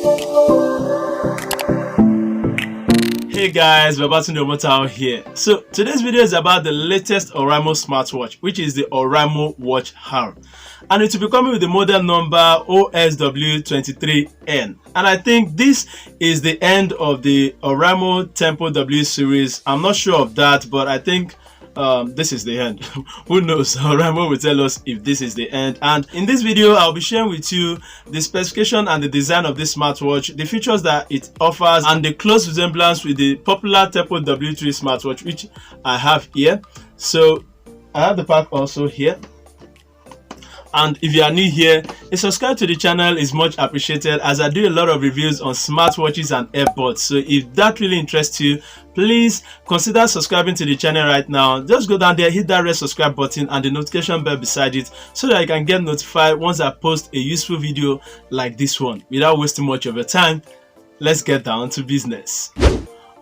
Hey guys, we're about to know what's out here. So today's video is about the latest Oraimo smartwatch, which is the Oraimo Watch R, and it will be coming with the model number OSW 23N. And I think this is the end of the Oraimo Tempo W series. I'm not sure of that, but I think this is the end. Who knows? Oraimo will tell us if this is the end. And in this video, I'll be sharing with you the specification and the design of this smartwatch, the features that it offers, and the close resemblance with the popular Tempo W3 smartwatch, which I have here. So I have the pack also here. And if you are new here, a subscribe to the channel is much appreciated, as I do a lot of reviews on smartwatches and AirPods. So if that really interests you, please consider subscribing to the channel right now. Just go down there, hit that red subscribe button and the notification bell beside it, so that you can get notified once I post a useful video like this one. Without wasting much of your time, let's get down to business.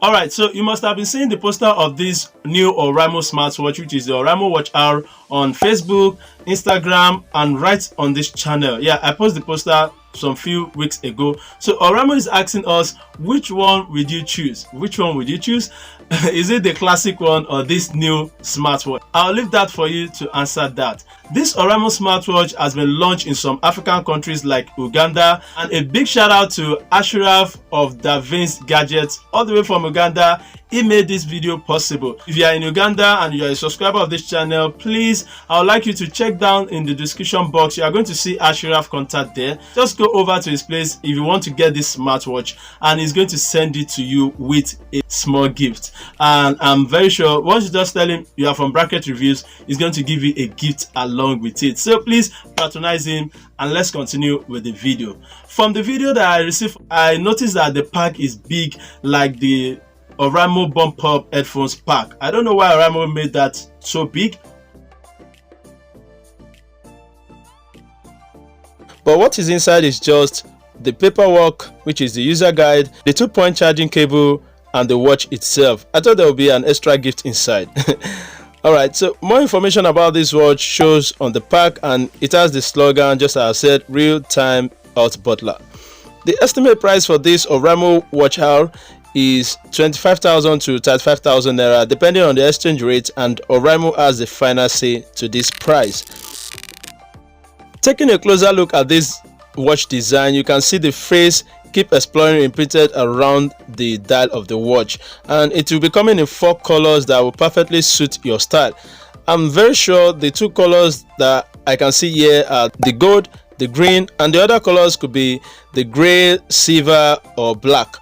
Alright, so you must have been seeing the poster of this new Oraimo smartwatch, which is the Oraimo Watch R, on Facebook, Instagram, and right on this channel. Yeah, I posted the poster some few weeks ago. So Oraimo is asking us, which one would you choose? Which one would you choose? Is it the classic one or this new smartwatch? I'll leave that for you to answer that. This Oraimo smartwatch has been launched in some African countries like Uganda, and a big shout out to Ashiraf of Vinci Gadgets, all the way from Uganda. He made this video possible. If you are in Uganda and you are a subscriber of this channel, please, I would like you to check down in the description box. You are going to see Ashiraf contact there. Just go over to his place if you want to get this smartwatch, and he's going to send it to you with a small gift. And I'm very sure once you just tell him you are from Bracket Reviews, he's going to give you a gift along with it. So please patronize him, and let's continue with the video. From the video that I received, I noticed that the pack is big, like the Oraimo Bump Up headphones pack. I don't know why Oraimo made that so big, but what is inside is just the paperwork, which is the user guide, the 2-point charging cable, and the watch itself. I thought there would be an extra gift inside. Alright, so more information about this watch shows on the pack, and it has the slogan, just as I said, real time out butler. The estimate price for this Oraimo Watch R is 25,000 to 35,000 naira, depending on the exchange rate, and Oraimo has the final say to this price. Taking a closer look at this watch design, you can see the phrase "Keep Exploring" imprinted around the dial of the watch, and it will be coming in 4 colors that will perfectly suit your style. I'm very sure the 2 colors that I can see here are the gold, the green, and the other colors could be the gray, silver, or black.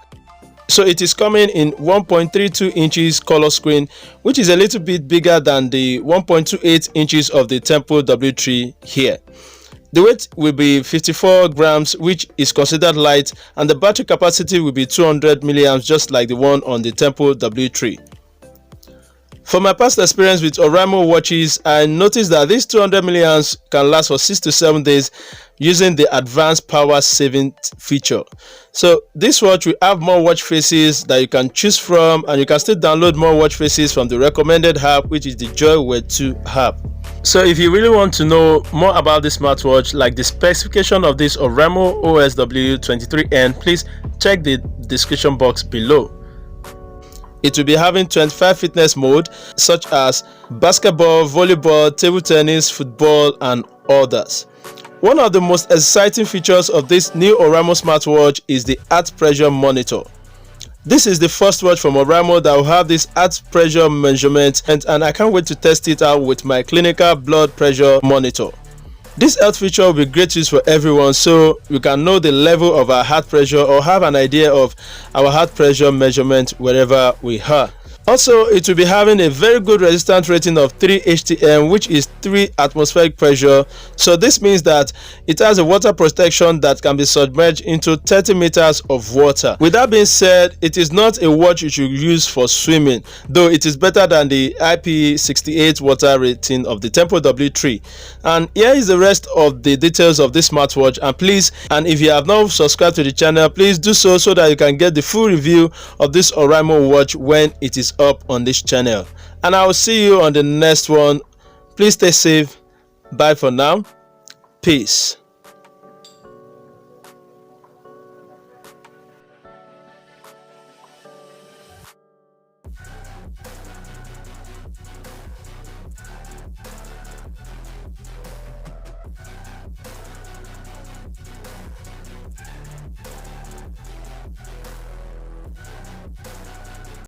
So it is coming in 1.32 inches color screen, which is a little bit bigger than the 1.28 inches of the Tempo W3 here. The weight will be 54 grams, which is considered light, and the battery capacity will be 200 milliamps, just like the one on the Tempo W3. From my past experience with Oraimo watches, I noticed that this 200 milliamps can last for 6 to 7 days using the advanced power saving feature. So this watch will have more watch faces that you can choose from, and you can still download more watch faces from the recommended app, which is the Joywear 2 app. So if you really want to know more about this smartwatch, like the specification of this Oraimo OSW 23N, please check the description box below. It will be having 25 fitness mode, such as basketball, volleyball, table tennis, football, and others. One of the most exciting features of this new Oraimo smartwatch is the heart pressure monitor. This is the first watch from Oraimo that will have this heart pressure measurement, and I can't wait to test it out with my clinical blood pressure monitor. This health feature will be great use for everyone, so we can know the level of our heart pressure or have an idea of our heart pressure measurement wherever we are. Also, it will be having a very good resistance rating of 3 HTM, which is 3 atmospheric pressure. So this means that it has a water protection that can be submerged into 30 meters of water. With that being said, it is not a watch you should use for swimming, though it is better than the IP68 water rating of the Tempo W3. And here is the rest of the details of this smartwatch. And if you have not subscribed to the channel, please do so that you can get the full review of this Oraimo watch when it is up on this channel. And I will see you on the next one. Please stay safe. Bye for now. Peace.